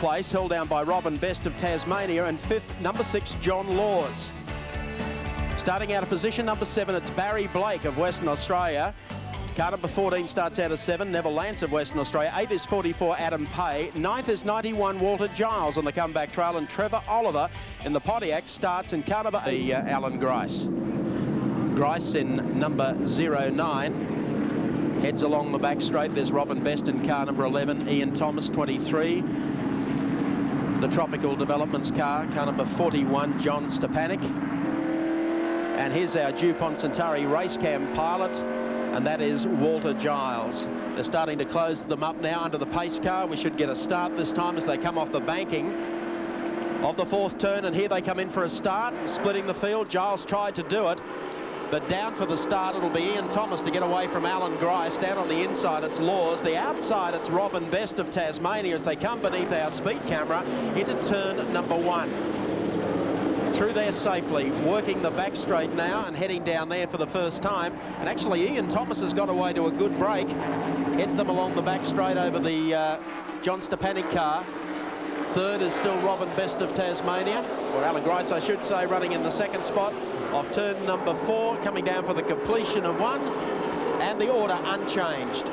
place, held down by Robin Best of Tasmania, and fifth, number 6, John Laws. Starting out of position number 7, it's Barry Blake of Western Australia. Car number 14 starts out as 7, Neville Lance of Western Australia. 8 is 44, Adam Pay. 9th is 91, Walter Giles on the comeback trail. And Trevor Oliver in the Pontiac starts in car number 8, Alan Grice. Grice in number 09. Heads along the back straight. There's Robin Best in car number 11. Ian Thomas, 23. The Tropical Developments car number 41, John Stepanek. And here's our DuPont Centauri race cam pilot, and that is Walter Giles. They're starting to close them up now under the pace car. We should get a start this time as they come off the banking of the fourth turn, and here they come in for a start, splitting the field. Giles tried to do it, but down for the start it'll be Ian Thomas to get away from Alan Grice. Down on the inside it's Laws. The outside it's Robin Best of Tasmania as they come beneath our speed camera into turn number 1. Through there safely, working the back straight now and heading down there for the first time. And actually Ian Thomas has got away to a good break. Heads them along the back straight over the John Stepanek car. Third is still Robin Best of Tasmania, or Alan Grice I should say, running in the second spot off turn number 4, coming down for the completion of 1, and the order unchanged.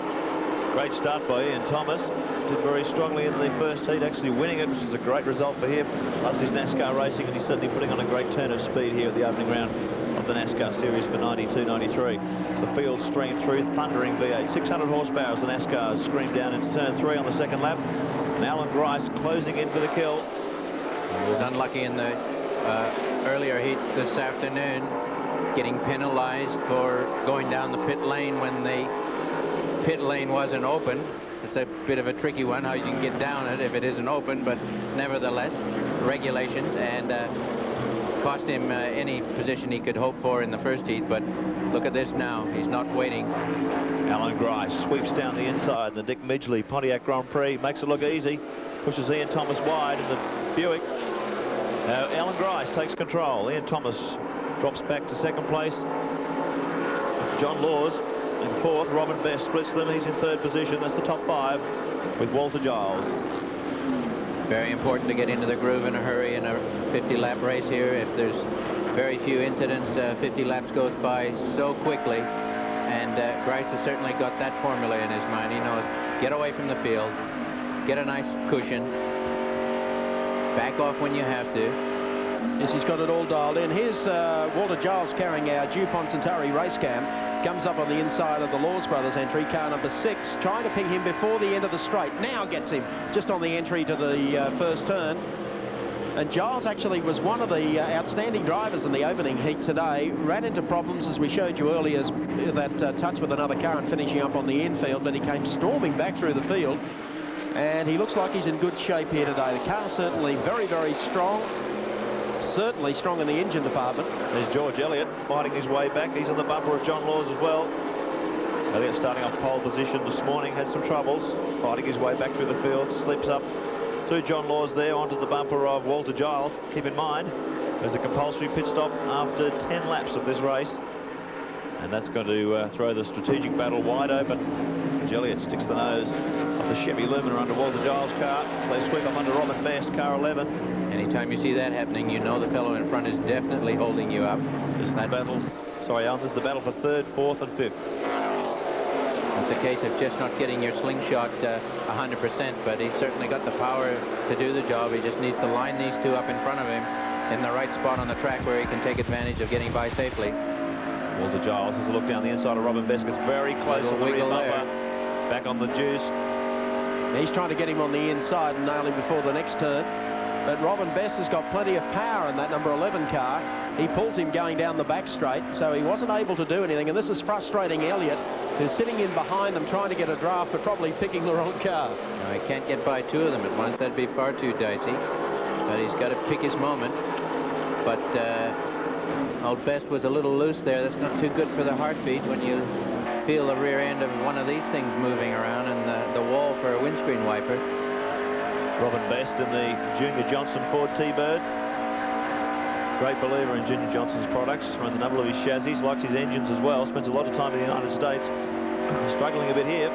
Great start by Ian Thomas. Did very strongly in the first heat, actually winning it, which is a great result for him. Loves his NASCAR racing, and he's certainly putting on a great turn of speed here at the opening round of the NASCAR series for 92-93. As the field streamed through, thundering V8. 600 horsepower as the NASCAR screamed down into turn 3 on the second lap. And Alan Grice closing in for the kill. He was unlucky in the earlier heat this afternoon, getting penalized for going down the pit lane when the pit lane wasn't open. It's a bit of a tricky one, how you can get down it if it isn't open, but nevertheless, regulations, and cost him any position he could hope for in the first heat. But look at this now, he's not waiting. Alan Grice sweeps down the inside. The Dick Midgley Pontiac Grand Prix makes it look easy, pushes Ian Thomas wide in the Buick. Now Alan Grice takes control. Ian Thomas drops back to second place. John Laws in fourth. Robin Best splits them. He's in third position. That's the top 5 with Walter Giles. Very important to get into the groove in a hurry in a 50-lap race here. If there's very few incidents, 50 laps goes by so quickly, and Grice has certainly got that formula in his mind. He knows, get away from the field, get a nice cushion, back off when you have to. Yes, he's got it all dialed in. Here's Walter Giles carrying our DuPont Centauri race cam. Comes up on the inside of the Laws Brothers entry, car number 6, trying to ping him before the end of the straight. Now gets him just on the entry to the first turn. And Giles actually was one of the outstanding drivers in the opening heat today. Ran into problems, as we showed you earlier, that touch with another car and finishing up on the infield, but he came storming back through the field. And he looks like he's in good shape here today. The car's certainly very, very strong. Certainly strong in the engine department. There's George Elliott fighting his way back. He's on the bumper of John Laws as well. Elliott starting off pole position this morning, had some troubles, fighting his way back through the field, slips up through John Laws there onto the bumper of Walter Giles. Keep in mind, there's a compulsory pit stop after 10 laps of this race, and that's going to throw the strategic battle wide open. George Elliott sticks the nose of the Chevy Lumina under Walter Giles' car as they sweep up under Robin Best, car 11. Anytime you see that happening, you know the fellow in front is definitely holding you up. This is the battle. Sorry, Alan, this is the battle for 3rd, 4th, and 5th. It's a case of just not getting your slingshot 100%, but he's certainly got the power to do the job. He just needs to line these two up in front of him in the right spot on the track where he can take advantage of getting by safely. Walter Giles has a look down the inside of Robin Best. Gets very close on the rear bumper. Back on the juice. He's trying to get him on the inside and nail him before the next turn. But Robin Best has got plenty of power in that number 11 car. He pulls him going down the back straight, so he wasn't able to do anything. And this is frustrating Elliott, who's sitting in behind them trying to get a draft, but probably picking the wrong car. He can't get by 2 of them at once. That'd be far too dicey. But he's got to pick his moment. But old Best was a little loose there. That's not too good for the heartbeat when you feel the rear end of one of these things moving around and the wall for a windscreen wiper. Robin Best in the Junior Johnson Ford T-Bird. Great believer in Junior Johnson's products. Runs a number of his chassis, likes his engines as well. Spends a lot of time in the United States. Struggling a bit here.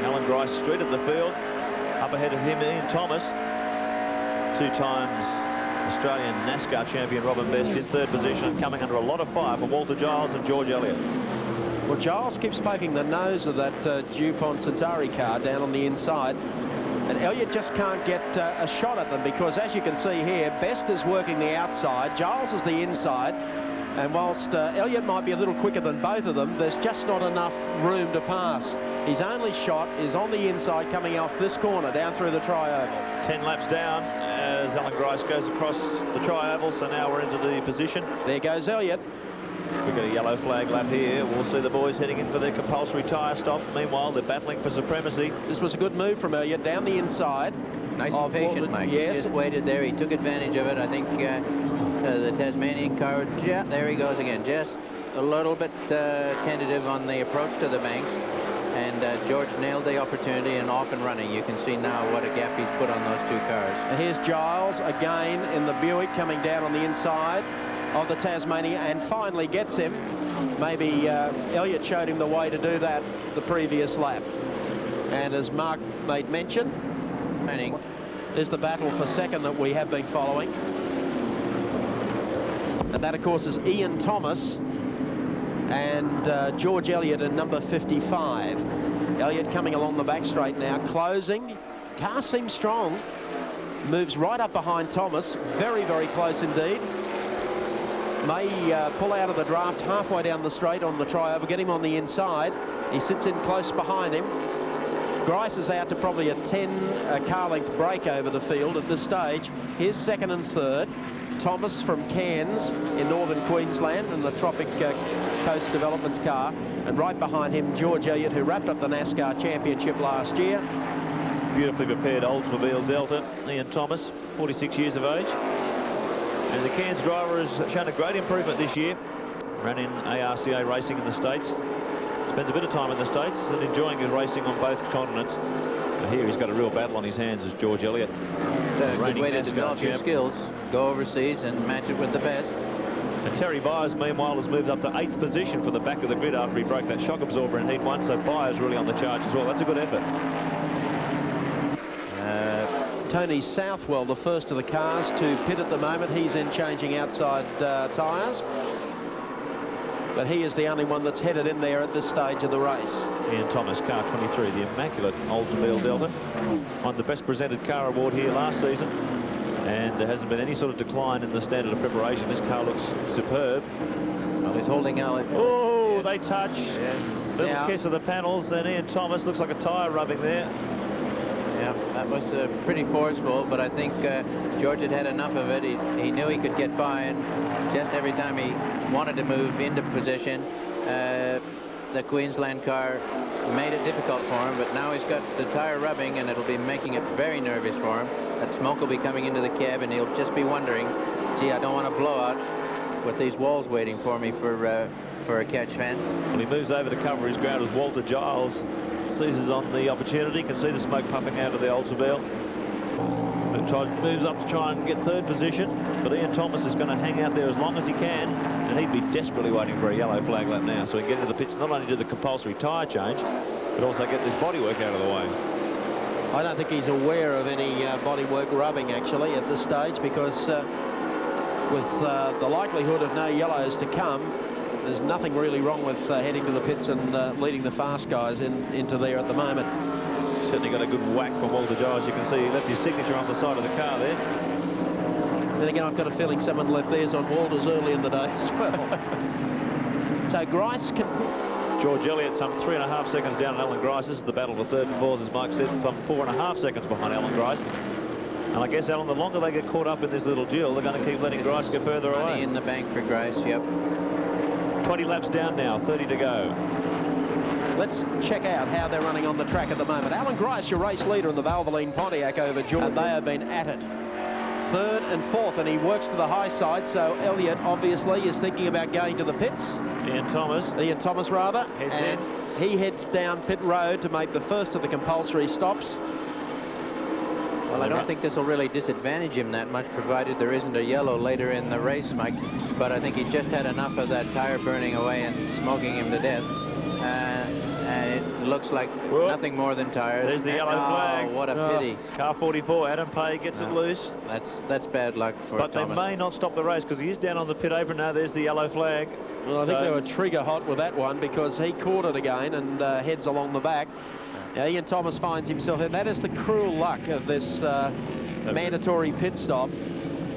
Alan Grice straight at the field. Up ahead of him, Ian Thomas. 2 times Australian NASCAR champion Robin Best in 3rd position, coming under a lot of fire from Walter Giles and George Elliott. Well, Giles keeps poking the nose of that DuPont Centauri car down on the inside. And Elliott just can't get a shot at them because, as you can see here, Best is working the outside, Giles is the inside. And whilst Elliott might be a little quicker than both of them, there's just not enough room to pass. His only shot is on the inside coming off this corner down through the tri-oval. 10 laps down as Alan Grice goes across the tri-oval, so now we're into the position. There goes Elliott. We've got a yellow flag lap here. We'll see the boys heading in for their compulsory tyre stop. Meanwhile, they're battling for supremacy. This was a good move from Elliott down the inside. Nice and patient, Mike. Yes. He just waited there. He took advantage of it. I think the Tasmanian car, yeah, there he goes again. Just a little bit tentative on the approach to the banks. And George nailed the opportunity and off and running. You can see now what a gap he's put on those 2 cars. And here's Giles again in the Buick coming down on the inside of the Tasmania and finally gets him. Maybe Elliott showed him the way to do that the previous lap. And as Mark made mention, is the battle for second that we have been following. And that, of course, is Ian Thomas and George Elliott in number 55. Elliott coming along the back straight now, closing. Car seems strong. Moves right up behind Thomas. Very, very close indeed. May pull out of the draft halfway down the straight on the tri-oval, get him on the inside. He sits in close behind him. Grice is out to probably a 10 car length break over the field at this stage. Here's second and third. Thomas from Cairns in northern Queensland and the Tropic Coast Developments car. And right behind him, George Elliott, who wrapped up the NASCAR championship last year. Beautifully prepared Oldsmobile Delta, Ian Thomas, 46 years of age. And the Cairns driver has shown a great improvement this year. Ran in ARCA racing in the States. Spends a bit of time in the States and enjoying his racing on both continents. And here he's got a real battle on his hands as George Elliott. It's a good way to develop your skills. Go overseas and match it with the best. And Terry Byers, meanwhile, has moved up to 8th position from the back of the grid after he broke that shock absorber in Heat 1. So Byers really on the charge as well. That's a good effort. Tony Southwell, the first of the cars to pit at the moment. He's in changing outside tyres. But he is the only one that's headed in there at this stage of the race. Ian Thomas, car 23, the immaculate Oldsmobile Delta. Won the best presented car award here last season. And there hasn't been any sort of decline in the standard of preparation. This car looks superb. Well, he's holding out. Oh, yes. They touch. Yes. Little kiss of the panels, and Ian Thomas looks like a tyre rubbing there. Yeah, that was pretty forceful, but I think George had enough of it. He knew he could get by, and just every time he wanted to move into position, the Queensland car made it difficult for him, but now he's got the tire rubbing, and it'll be making it very nervous for him. That smoke will be coming into the cab, and he'll just be wondering, gee, I don't want to blow out with these walls waiting for me for a catch fence. When he moves over to cover his ground as Walter Giles seizes on the opportunity, can see the smoke puffing out of the Oldsmobile. And moves up to try and get 3rd position, but Ian Thomas is going to hang out there as long as he can, and he'd be desperately waiting for a yellow flag lap now, so he can get into the pits, not only do the compulsory tyre change, but also get this bodywork out of the way. I don't think he's aware of any bodywork rubbing actually at this stage, because with the likelihood of no yellows to come, there's nothing really wrong with heading to the pits and leading the fast guys into there at the moment. Certainly got a good whack from Walter Giles. You can see he left his signature on the side of the car there. Then again, I've got a feeling someone left theirs on Walter's early in the day as well. So Grice can... George Elliott some 3.5 seconds down on Alan Grice. This is the battle for 3rd and 4th, as Mike said, from 4.5 seconds behind Alan Grice. And I guess, Alan, the longer they get caught up in this little duel, they're going to keep letting Grice go further away. Money in the bank for Grice, yep. 20 laps down now, 30 to go. Let's check out how they're running on the track at the moment. Alan Grice, your race leader in the Valvoline Pontiac over Jordan. They have been at it. 3rd and 4th, and he works to the high side, so Elliott obviously is thinking about going to the pits. Ian Thomas, rather. Heads and in. He heads down pit road to make the first of the compulsory stops. Well, I don't think this will really disadvantage him that much, provided there isn't a yellow later in the race, Mike. But I think he just had enough of that tire burning away and smoking him to death. And it looks like Whoa. nothing more than tires. There's the yellow flag. What a pity. Car 44, Adam Pay gets it loose. That's bad luck for But Thomas. they may not stop the race because he is down on the pit apron now. There's the yellow flag. Well, I think they were trigger hot with that one because he caught it again and heads along the back. Now, Ian Thomas finds himself in. That is the cruel luck of this mandatory pit stop.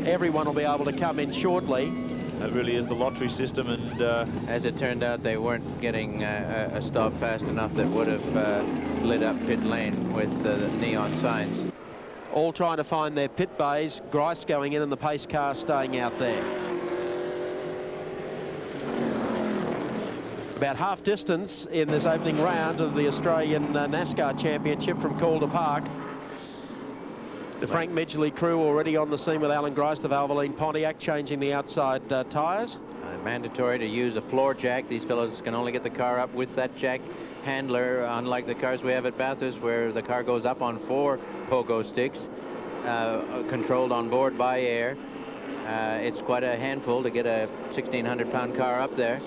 Everyone will be able to come in shortly. That really is the lottery system, and as it turned out, they weren't getting a stop fast enough that would have lit up pit lane with the neon signs. All trying to find their pit bays. Grice going in and the pace car staying out there. About half distance in this opening round of the Australian NASCAR Championship from Calder Park. The Frank Midgley crew already on the scene with Alan Grice, the Valvoline Pontiac, changing the outside tyres. Mandatory to use a floor jack. These fellows can only get the car up with that jack handler, unlike the cars we have at Bathurst, where the car goes up on 4 pogo sticks, controlled on board by air. It's quite a handful to get a 1,600-pound car up there,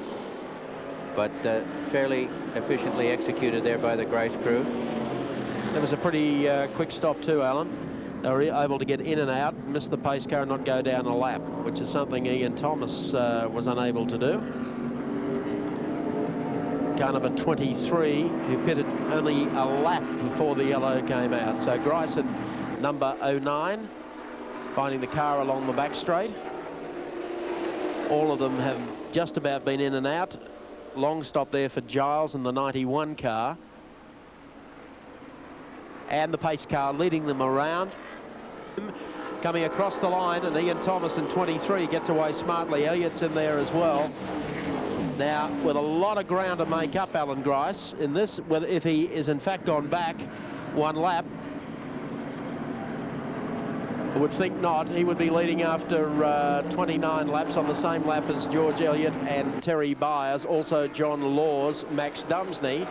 but fairly efficiently executed there by the Grice crew. That was a pretty quick stop too, Alan. They were able to get in and out, miss the pace car and not go down a lap, which is something Ian Thomas was unable to do. Car number 23, who pitted only a lap before the yellow came out. So Grice and number 09 finding the car along the back straight. All of them have just about been in and out. Long stop there for Giles and the 91 car. And the pace car leading them around. Coming across the line, and Ian Thomas in 23 gets away smartly. Elliott's in there as well. Now, with a lot of ground to make up, Alan Grice, in this, if he is in fact gone back 1 lap, I would think not. He would be leading after 29 laps on the same lap as George Elliott and Terry Byers, also John Laws, Max Dumsney,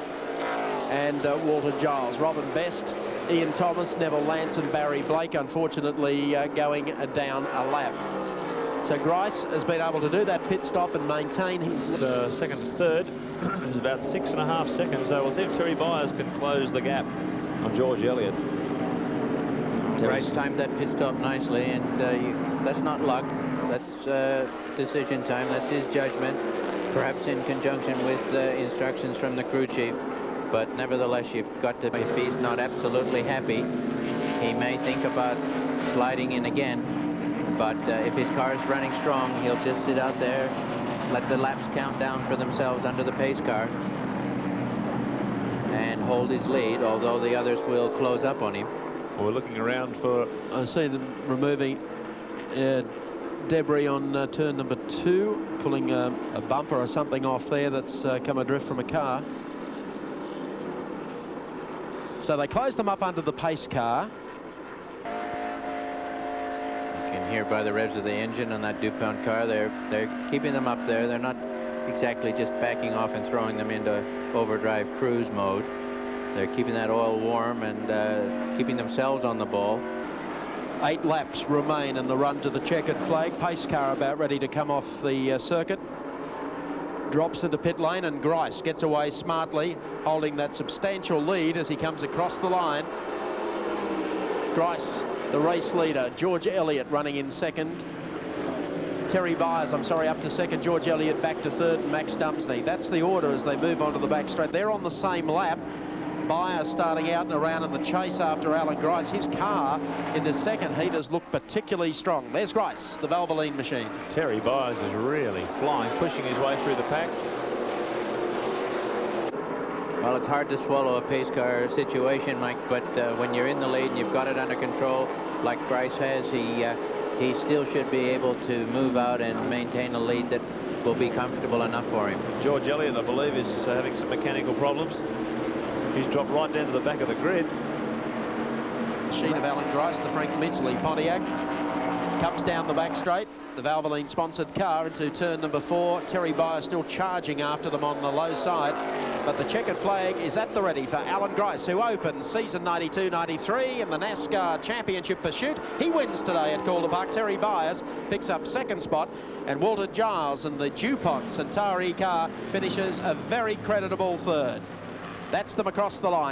and Walter Giles. Robin Best, Ian Thomas, Neville Lance and Barry Blake, unfortunately going down a lap. So Grice has been able to do that pit stop and maintain his second and third. It's about 6.5 seconds, so we'll see if Terry Byers can close the gap on George Elliott. Grice timed that pit stop nicely, and that's not luck. That's decision time. That's his judgment, perhaps in conjunction with instructions from the crew chief. But nevertheless, you've got to, if he's not absolutely happy, he may think about sliding in again. But if his car's running strong, he'll just sit out there, let the laps count down for themselves under the pace car, and hold his lead, although the others will close up on him. We're looking around for... I see them removing debris on turn number 2, pulling a bumper or something off there that's come adrift from a car. So they close them up under the pace car. You can hear by the revs of the engine on that DuPont car, they're keeping them up there. They're not exactly just backing off and throwing them into overdrive cruise mode. They're keeping that oil warm and keeping themselves on the ball. 8 laps remain in the run to the checkered flag. Pace car about ready to come off the circuit. Drops into pit lane, and Grice gets away smartly, holding that substantial lead as he comes across the line. Grice, the race leader. George Elliott running in second. Terry Byers, I'm sorry, up to second. George Elliott back to third, and Max Dumsney. That's the order as they move onto the back straight. They're on the same lap. Byers starting out and around in the chase after Alan Grice. His car in the second heat has looked particularly strong. There's Grice, the Valvoline machine. Terry Byers is really flying, pushing his way through the pack. Well, it's hard to swallow a pace car situation, Mike, but when you're in the lead and you've got it under control, like Grice has, he still should be able to move out and maintain a lead that will be comfortable enough for him. George Elliott, I believe, is having some mechanical problems. He's dropped right down to the back of the grid. Machine of Alan Grice, the Frank Midgley Pontiac, comes down the back straight. The Valvoline sponsored car into turn number 4. Terry Byers still charging after them on the low side. But the checkered flag is at the ready for Alan Grice, who opens season 92-93 in the NASCAR Championship pursuit. He wins today at Calder Park. Terry Byers picks up second spot, and Walter Giles and the DuPont Centauri car finishes a very creditable third. That's them across the line.